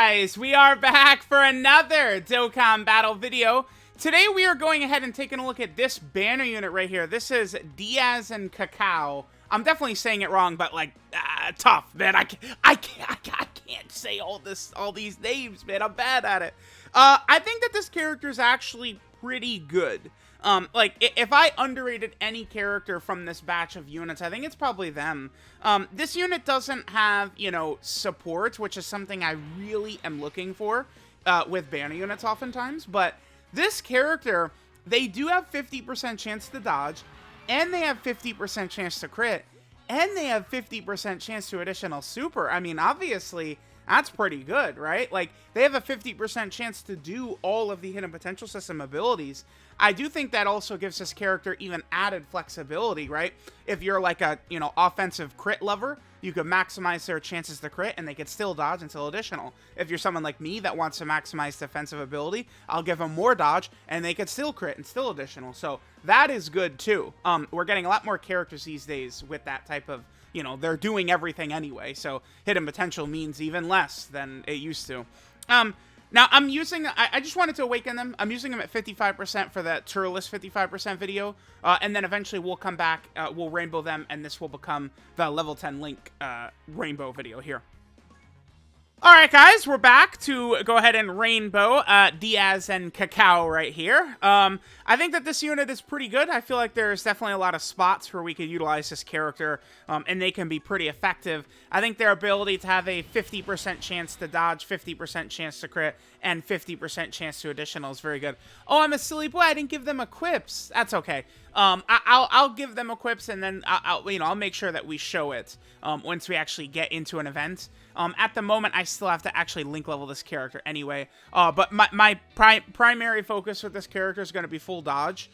guys, we are back for another Dokkan battle video. Today we are going ahead and taking a look at this banner unit right here. This is DAIZ CACAO. I'm definitely saying it wrong, but like, tough, man. I can't say all these names, man. I'm bad at it. I think that this character is actually pretty good. Like, if I underrated any character from this batch of units, I think it's probably them. This unit doesn't have, you know, support, which is something I really am looking for, with banner units oftentimes, but this character, they do have 50% chance to dodge, and they have 50% chance to crit, and they have 50% chance to additional super. I mean, obviously, that's pretty good, right? Like, they have a 50% chance to do all of the hidden potential system abilities. I do think that also gives this character even added flexibility, right? If you're like a, you know, offensive crit lover, you could maximize their chances to crit and they could still dodge until additional. If you're someone like me that wants to maximize defensive ability, I'll give them more dodge and they could still crit and still additional. So that is good too. We're getting a lot more characters these days with that type of, you know, they're doing everything anyway. So hidden potential means even less than it used to. Now, I'm using, I just wanted to awaken them. I'm using them at 55% for that Turles 55% video. And then eventually we'll come back, we'll rainbow them, and this will become the level 10 Link rainbow video here. Alright guys, we're back to go ahead and rainbow DAIZ CACAO right here. I think that this unit is pretty good. I feel like there's definitely a lot of spots where we could utilize this character, and they can be pretty effective. I think their ability to have a 50% chance to dodge, 50% chance to crit, and 50% chance to additional is very good. Oh, I'm a silly boy, I didn't give them equips. That's okay. I'll give them equips, and then I'll make sure that we show it once we actually get into an event. At the moment, I still have to actually link level this character anyway. But my primary focus with this character is going to be full dodge.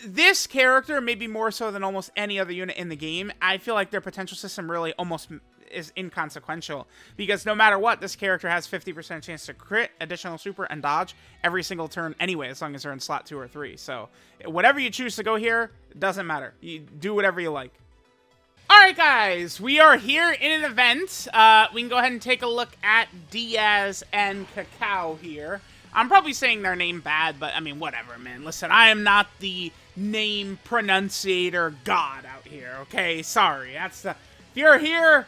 This character, maybe more so than almost any other unit in the game, I feel like their potential system really almost is inconsequential, because no matter what, this character has 50% chance to crit, additional super, and dodge every single turn anyway, as long as they're in slot 2 or 3. So whatever you choose to go here, it doesn't matter. You do whatever you like. Alright guys, we are here in an event. We can go ahead and take a look at DAIZ and CACAO here. I'm probably saying their name bad, but I mean, whatever, man. Listen, I am not the name pronunciator god out here, okay? Sorry, that's the... If you're here,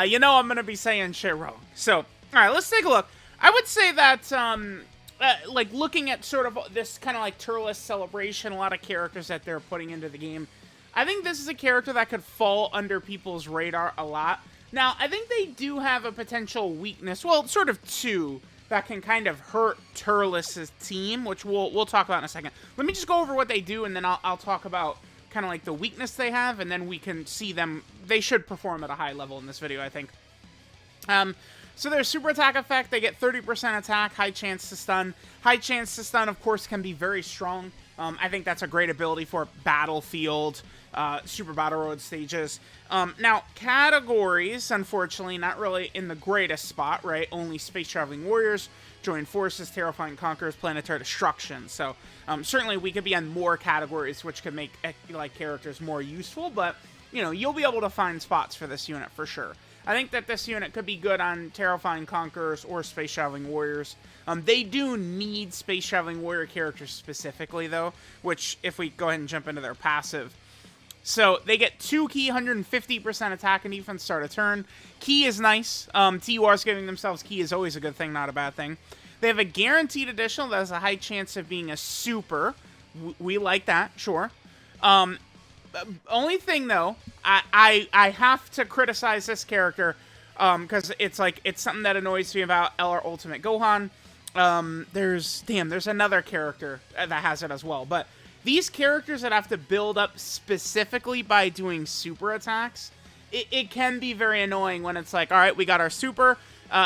you know I'm gonna be saying shit wrong. So, alright, let's take a look. I would say that, like, looking at sort of this kind of like Turles celebration, a lot of characters that they're putting into the game, I think this is a character that could fall under people's radar a lot. Now, I think they do have a potential weakness, well, sort of two, that can kind of hurt Turles' team, which we'll talk about in a second. Let me just go over what they do, and then I'll talk about kind of like the weakness they have, and then we can see them. They should perform at a high level in this video, I think. So their super attack effect, they get 30% attack, high chance to stun. High chance to stun, of course, can be very strong. I think that's a great ability for battlefield, super battle road stages. Now, categories, unfortunately, not really in the greatest spot, right? Only space traveling warriors, join forces, terrifying conquerors, planetary destruction. So, certainly we could be on more categories, which could make, like, characters more useful, but, you know, you'll be able to find spots for this unit for sure. I think that this unit could be good on Terrifying Conquerors or Space Traveling Warriors. They do need Space Traveling Warrior characters specifically, though, which, if we go ahead and jump into their passive. So, they get 2 key, 150% attack and defense start a turn. Key is nice. TURs giving themselves key is always a good thing, not a bad thing. They have a guaranteed additional that has a high chance of being a super. We like that, sure. Only thing, though, I have to criticize this character, because it's something that annoys me about LR Ultimate Gohan. There's another character that has it as well, but these characters that have to build up specifically by doing super attacks, it can be very annoying when it's like, alright, we got our super,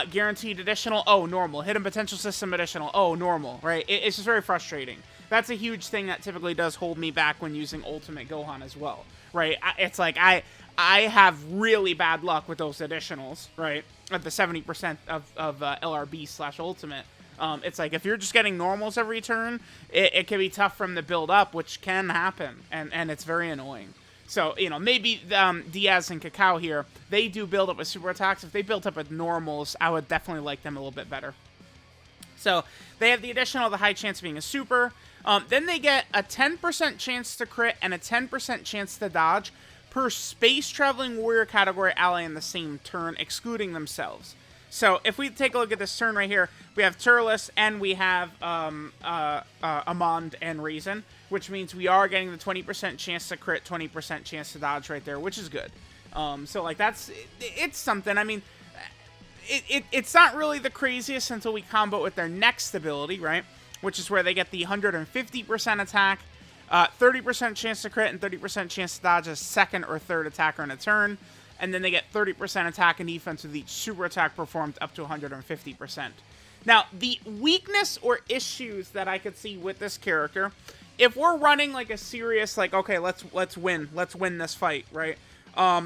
guaranteed additional, oh, normal, hidden potential system additional, oh, normal, right? It's just very frustrating. That's a huge thing that typically does hold me back when using Ultimate Gohan as well, right? It's like, I have really bad luck with those additionals, right? At the 70% of LRB/Ultimate. It's like, if you're just getting normals every turn, it can be tough from the build up, which can happen, and it's very annoying. So, you know, maybe DAIZ and Cacao here, they do build up with super attacks. If they built up with normals, I would definitely like them a little bit better. So, they have the additional of the high chance of being a super. Then they get a 10% chance to crit and a 10% chance to dodge per space-traveling warrior category ally in the same turn, excluding themselves. So, if we take a look at this turn right here, we have Turles and we have Amand and Raisin, which means we are getting the 20% chance to crit, 20% chance to dodge right there, which is good. So, like, it's something. I mean, it's not really the craziest until we combo it with their next ability, right? Which is where they get the 150% attack, 30% chance to crit, and 30% chance to dodge a second or third attacker in a turn. And then they get 30% attack and defense with each super attack performed up to 150%. Now, the weakness or issues that I could see with this character, if we're running like a serious, like, okay, let's win this fight, right?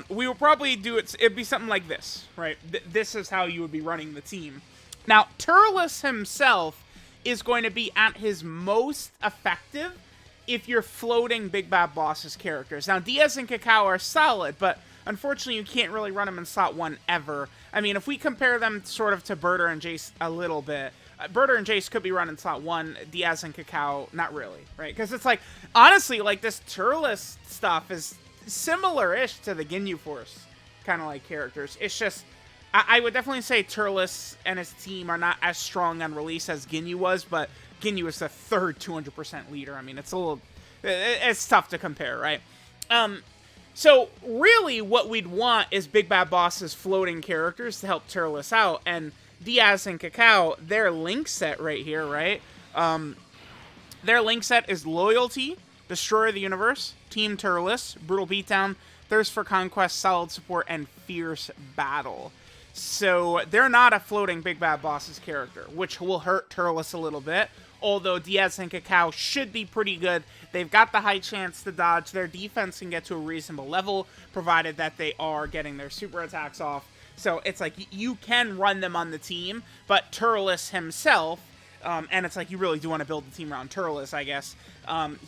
We will probably do it. It'd be something like this, right? This is how you would be running the team. Now, Turles himself is going to be at his most effective if you're floating Big Bad Boss's characters. Now, DAIZ and Cacao are solid, but unfortunately, you can't really run them in slot 1 ever. I mean, if we compare them sort of to Berter and Jace a little bit, Berter and Jace could be run in slot 1, DAIZ and Cacao, not really, right? Because it's like, honestly, like, this Turles stuff is similar-ish to the Ginyu Force kind of like characters. It's just, I would definitely say Turles and his team are not as strong on release as Ginyu was, but Ginyu is the third 200% leader. I mean, it's tough to compare, right? So, really, what we'd want is Big Bad Boss's floating characters to help Turles out, and DAIZ and Cacao, their link set right here, right? Their link set is Loyalty, Destroyer of the Universe, Team Turles, Brutal Beatdown, Thirst for Conquest, Solid Support, and Fierce Battle. So, they're not a floating Big Bad Boss's character, which will hurt Turles a little bit. Although DAIZ and Cacao should be pretty good. They've got the high chance to dodge. Their defense can get to a reasonable level, provided that they are getting their super attacks off. So it's like, you can run them on the team, but Turles himself, and it's like, you really do want to build the team around Turles, I guess,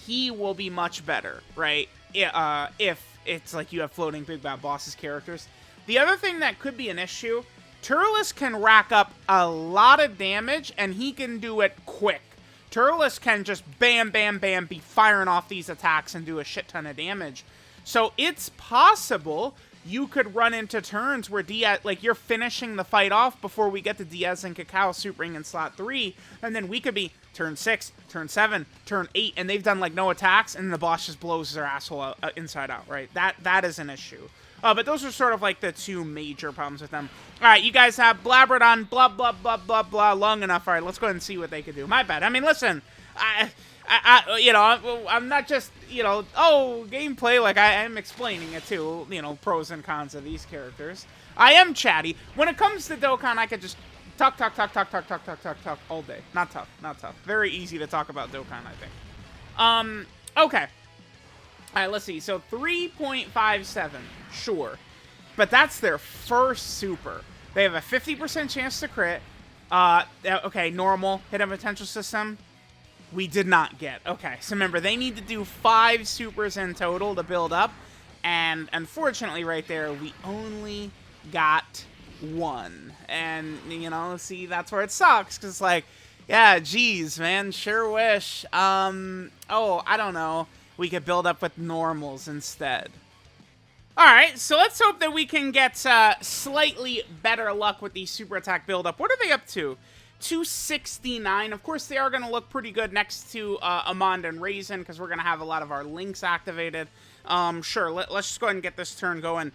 he will be much better, right? If it's like you have floating Big Bad Boss's characters. The other thing that could be an issue, Turles can rack up a lot of damage, and he can do it quick. Turles can just bam, bam, bam, be firing off these attacks and do a shit ton of damage. So it's possible you could run into turns where you're finishing the fight off before we get to DAIZ and Cacao supering in slot 3, and then we could be turn 6, turn 7, turn 8, and they've done like no attacks, and the boss just blows their asshole out, inside out, right? That is an issue. But those are sort of like the two major problems with them. All right, you guys have blabbered on blah, blah, blah, blah, blah long enough. All right, let's go ahead and see what they can do. My bad. I mean, listen, I'm not just, gameplay. Like, I am explaining it too, pros and cons of these characters. I am chatty. When it comes to Dokkan, I could just talk all day. Not tough. Very easy to talk about Dokkan, I think. Okay. All right, let's see. So 3.57, sure. But that's their first super. They have a 50% chance to crit. Okay, normal. Hit a potential system. We did not get. Okay, so remember, they need to do 5 supers in total to build up. And unfortunately, right there, we only got 1. And, see, that's where it sucks. Because it's like, yeah, geez, man, sure wish. I don't know. We could build up with normals instead. Alright, so let's hope that we can get slightly better luck with the super attack build-up. What are they up to? 269. Of course, they are going to look pretty good next to Amand and Raisin, because we're going to have a lot of our links activated. Sure, let's just go ahead and get this turn going.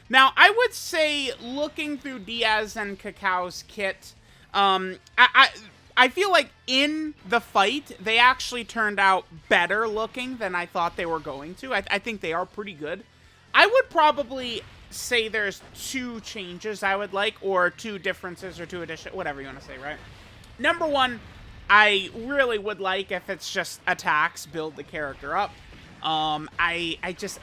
Now, I would say, looking through DAIZ and Cacao's kit, I feel like in the fight, they actually turned out better looking than I thought they were going to. I think they are pretty good. I would probably say there's 2 changes I would like, or 2 differences, or 2 additions, whatever you want to say, right? Number 1, I really would like, if it's just attacks, build the character up. I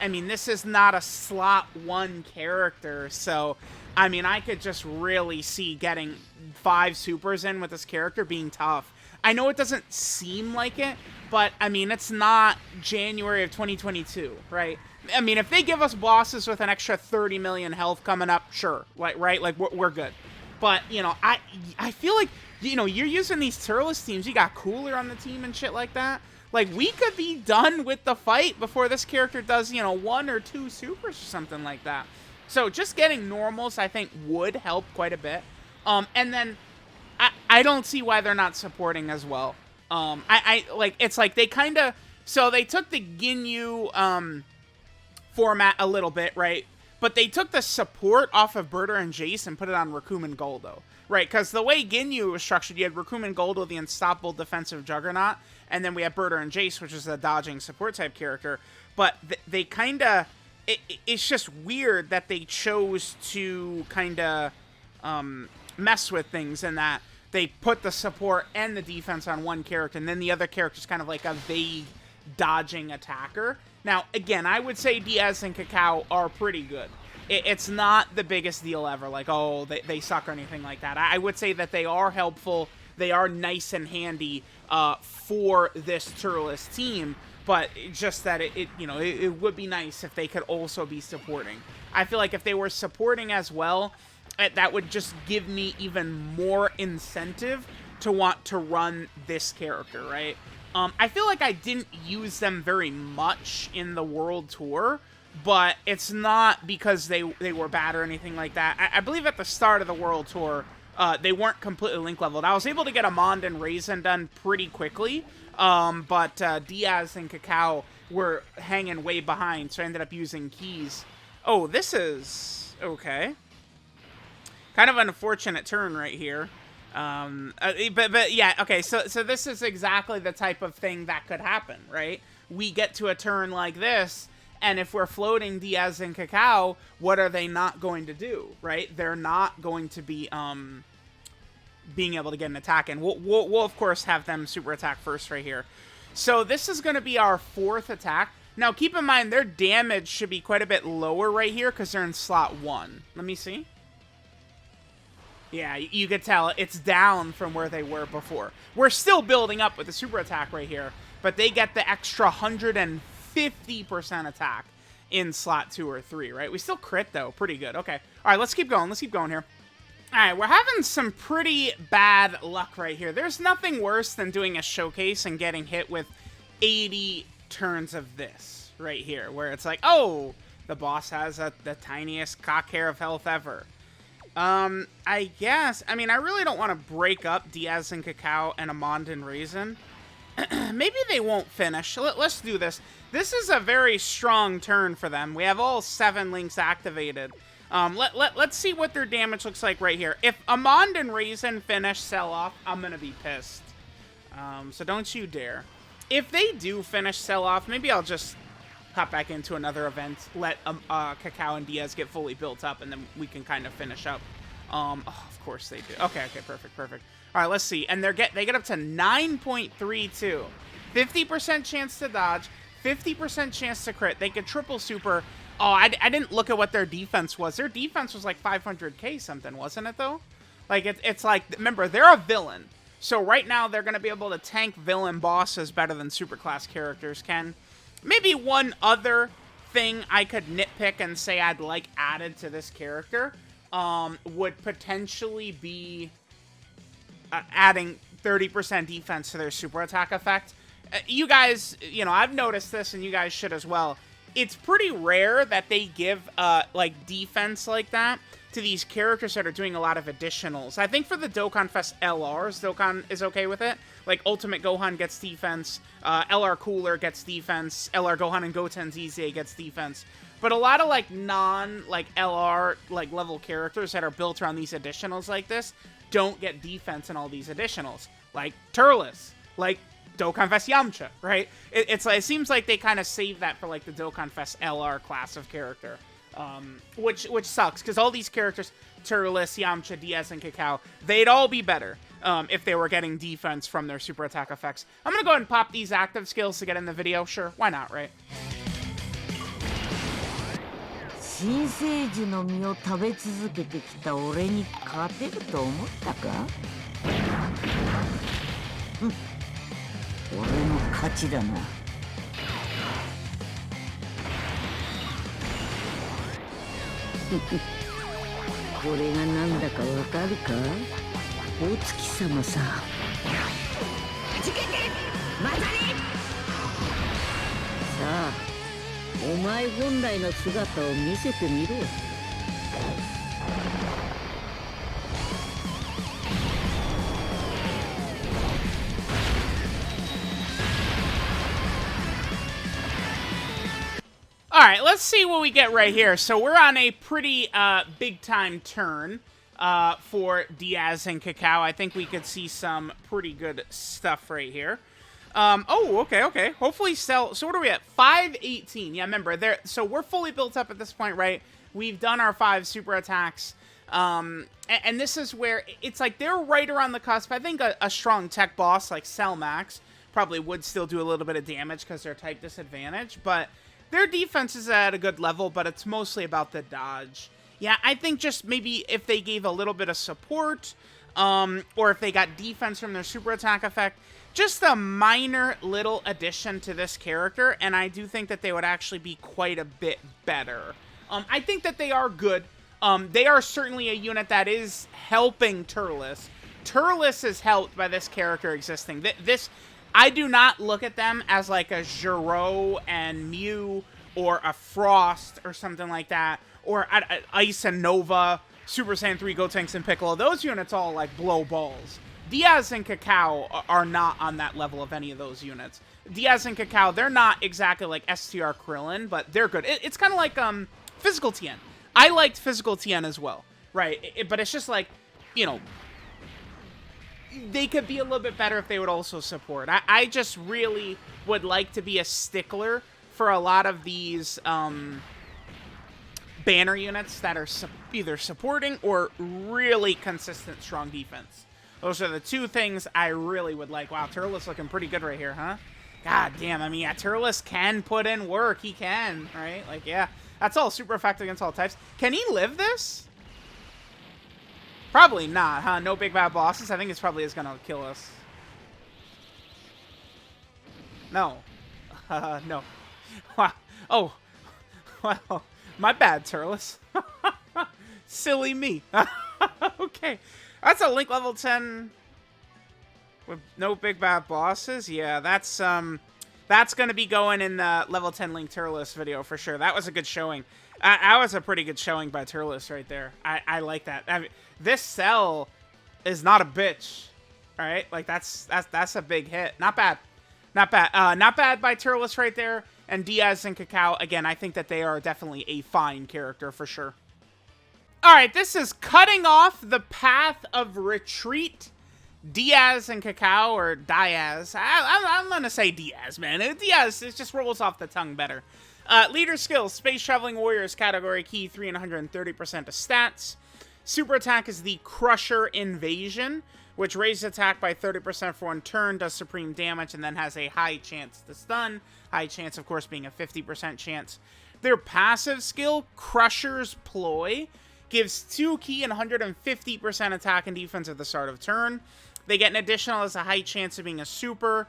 mean, this is not a slot 1 character, so, I mean, I could just really see getting 5 supers in with this character being tough. I know it doesn't seem like it, but, I mean, it's not January of 2022, right? I mean, if they give us bosses with an extra 30 million health coming up, sure, like, right, like, we're good. But, you know, I feel like, you know, you're using these Turles teams, you got Cooler on the team and shit like that. Like, we could be done with the fight before this character does, you know, 1 or 2 supers or something like that. So just getting normals, I think, would help quite a bit. And then I don't see why they're not supporting as well. Like, it's like they kind of, so they took the Ginyu format a little bit, right? But they took the support off of Berta and Jace and put it on Rakumen Goldo, right? Because the way Ginyu was structured, you had Rakumen Goldo, the unstoppable defensive juggernaut, and then we have Berta and Jace, which is a dodging support type character. But they kind of, it's just weird that they chose to kind of mess with things in that they put the support and the defense on one character, and then the other character's kind of like a vague dodging attacker. Now, again, I would say DAIZ and Cacao are pretty good. It's not the biggest deal ever, like, oh, they suck or anything like that. I would say that they are helpful. They are nice and handy for this Turles team, but just that it would be nice if they could also be supporting. I feel like if they were supporting as well, that would just give me even more incentive to want to run this character, right? I feel like I didn't use them very much in the World Tour, but it's not because they were bad or anything like that. I believe at the start of the World Tour, they weren't completely link leveled. I was able to get Amand and Raisin done pretty quickly, but DAIZ and Cacao were hanging way behind, so I ended up using keys. Oh, this is okay. Kind of an unfortunate turn right here. But yeah, okay, so this is exactly the type of thing that could happen, right? We get to a turn like this, and if we're floating DAIZ and Cacao, what are they not going to do, right? They're not going to be being able to get an attack in. We'll of course have them super attack first right here. So this is going to be our 4th attack. Now keep in mind their damage should be quite a bit lower right here because they're in slot 1. Let me see. Yeah, you could tell it's down from where they were before. We're still building up with the super attack right here, but they get the extra 150% attack in slot 2 or 3, right? We still crit, though. Pretty good. Okay. All right, let's keep going. Let's keep going here. All right, we're having some pretty bad luck right here. There's nothing worse than doing a showcase and getting hit with 80 turns of this right here, where it's like, oh, the boss has the tiniest cock hair of health ever. I guess, I mean, I really don't want to break up DAIZ and Cacao and Amand and Raisin. Maybe they won't finish. Let's do this. This is a very strong turn for them. We have all 7 links activated. Let's see what their damage looks like right here. If Amand and Raisin finish sell off, I'm going to be pissed. So don't you dare. If they do finish sell off, maybe I'll just hop back into another event, let Cacao and DAIZ get fully built up, and then we can kind of finish up. Oh, of course they do. Okay, perfect. All right, let's see. And they get up to 9.32. 50% chance to dodge, 50% chance to crit. They could triple super. Oh, I didn't look at what their defense was. Their defense was like 500k something, wasn't it, though? Like, it's like, remember, they're a villain. So right now, they're going to be able to tank villain bosses better than superclass characters can. Maybe one other thing I could nitpick and say I'd like added to this character would potentially be adding 30% defense to their super attack effect. You guys, you know, I've noticed this and you guys should as well. It's pretty rare that they give like defense like that to these characters that are doing a lot of additionals. I think for the Dokkan Fest LRs, Dokkan is okay with it. Like Ultimate Gohan gets defense, LR Cooler gets defense, LR Gohan and Goten ZZ gets defense. But a lot of like LR level characters that are built around these additionals like this don't get defense in all these additionals. Like Turles, like Dokkan Fest Yamcha, right? It seems like they kind of save that for like the Dokkan Fest LR class of character. Which sucks, because all these characters, Turles, Yamcha, DAIZ, and Cacao, they'd all be better if they were getting defense from their super attack effects. I'm going to go ahead and pop these active skills to get in the video. Sure, why not, right? 新生児の実を食べ続けてきた俺に勝てると思ったか？俺の勝ちだな。これがなんだかわかるか？お月様さ。はじけて混ざれ。さあ、お前本来の姿を見せてみろ。Alright, let's see what we get right here. So we're on a pretty big-time turn for DAIZ and Cacao. I think we could see some pretty good stuff right here. Oh, okay. Hopefully sell... So what are we at? 518. Yeah, remember, so we're fully built up at this point, right? We've done our 5 super attacks. And this is where... It's like they're right around the cusp. I think a strong tech boss like Cell Max probably would still do a little bit of damage because they're type disadvantage, but... Their defense is at a good level, but it's mostly about the dodge. Yeah, I think just maybe if they gave a little bit of support, or if they got defense from their super attack effect, just a minor little addition to this character, and I do think that they would actually be quite a bit better. I think that they are good. They are certainly a unit that is helping Turles. Turles is helped by this character existing. I do not look at them as like a Zero and Mew or a Frost or something like that, or Ice and Nova, Super Saiyan 3, Gotenks and Piccolo. Those units all like blow balls. DAIZ and Cacao are not on that level of any of those units. DAIZ and Cacao, they're not exactly like STR Krillin, but they're good. It's kind of like Physical Tien. I liked Physical Tien as well, right? But it's just like, you know, they could be a little bit better if they would also support. I just really would like to be a stickler for a lot of these banner units that are either supporting or really consistent strong defense. Those are the two things I really would like. Wow, Turles looking pretty good right here, huh? God damn, I mean, yeah, Turles can put in work. He can, right? Like, yeah, that's all super effective against all types. Can he live this? Probably not, huh? No big bad bosses? I think this probably is going to kill us. No. No. Wow. Oh. Well, my bad, Turles. Silly me. Okay. That's a Link level 10 with no big bad bosses. Yeah, that's going to be going in the level 10 Link Turles video for sure. That was a good showing. That was a pretty good showing by Turles right there. I like that. I mean, this Cell is not a bitch. All right? Like, that's a big hit. Not bad. Not bad. Not bad by Turles right there. And DAIZ and Cacao, again, I think that they are definitely a fine character for sure. All right, this is cutting off the path of retreat. DAIZ and Cacao, or DAIZ. I'm going to say DAIZ, man. DAIZ, it just rolls off the tongue better. Leader skills, Space Traveling Warriors category key, 330% of stats. Super attack is the Crusher Invasion, which raises attack by 30% for one turn, does supreme damage, and then has a high chance to stun. High chance, of course, being a 50% chance. Their passive skill, Crusher's Ploy, gives 2 key and 150% attack and defense at the start of turn. They get an additional as a high chance of being a super.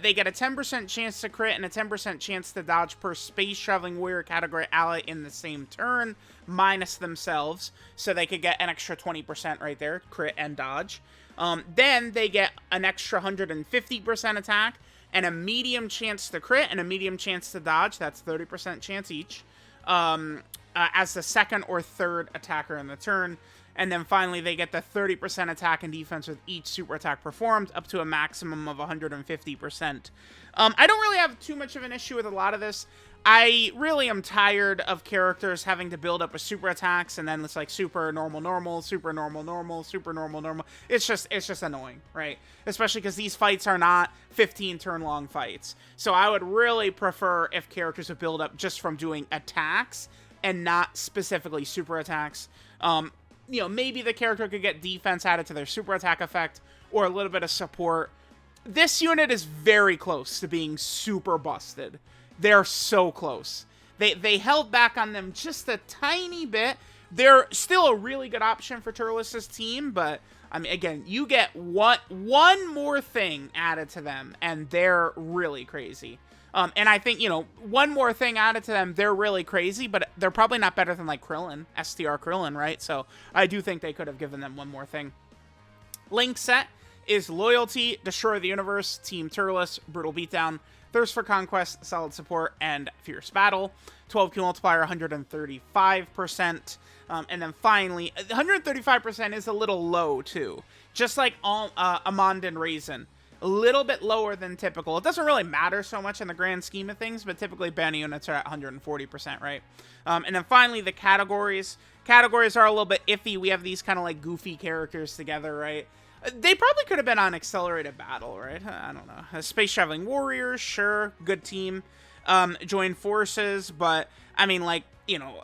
They get a 10% chance to crit and a 10% chance to dodge per Space Traveling Warrior category ally in the same turn, minus themselves. So they could get an extra 20% right there, crit and dodge. Then they get an extra 150% attack and a medium chance to crit and a medium chance to dodge. That's 30% chance each. As the second or third attacker in the turn. And then finally, they get the 30% attack and defense with each super attack performed, up to a maximum of 150%. I don't really have too much of an issue with a lot of this. I really am tired of characters having to build up with super attacks, and then it's like super normal, normal, super normal, normal, super normal, normal. It's just annoying, right? Especially because these fights are not 15-turn-long fights. So I would really prefer if characters would build up just from doing attacks and not specifically super attacks. You know, maybe the character could get defense added to their super attack effect or a little bit of support. This unit is very close to being super busted. They're so close. They held back on them just a tiny bit. They're still a really good option for Turles' team, but I mean, again, you get one more thing added to them, and they're really crazy. And I think, you know, one more thing added to them, they're really crazy, but they're probably not better than, like, Krillin, STR Krillin, right? So I do think they could have given them one more thing. Link set is Loyalty, Destroy the Universe, Team Turles, Brutal Beatdown, Thirst for Conquest, Solid Support, and Fierce Battle. 12 Q multiplier, 135%. And then finally, 135% is a little low, too. Just like Amand and Raisin. A little bit lower than typical. It doesn't really matter so much in the grand scheme of things, but typically banner units are at 140%, right? And then finally, the categories. Categories are a little bit iffy. We have these kind of like goofy characters together, right? They probably could have been on Accelerated Battle, right? I don't know. Space Traveling Warriors, sure. Good team. Join Forces, but, I mean, like, you know,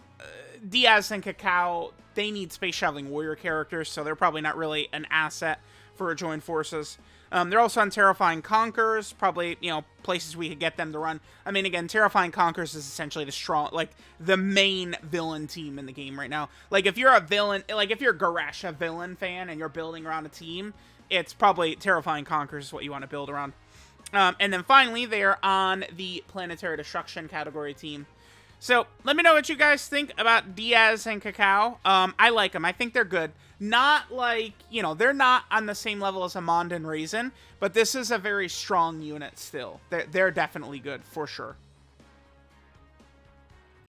DAIZ and Cacao, they need Space Traveling Warrior characters, so they're probably not really an asset for Join Forces. They're also on Terrifying Conquerors, probably, you know, places we could get them to run. I mean, again, Terrifying Conquerors is essentially the strong, like, the main villain team in the game right now. Like, if you're a villain, like, if you're Garesh, a villain fan, and you're building around a team, it's probably Terrifying Conquerors is what you want to build around. And then finally, they are on the Planetary Destruction category team. So, let me know what you guys think about DAIZ and Cacao. I like them. I think they're good. Not like, you know, they're not on the same level as Amand and Raisin, but this is a very strong unit still. They're definitely good, for sure.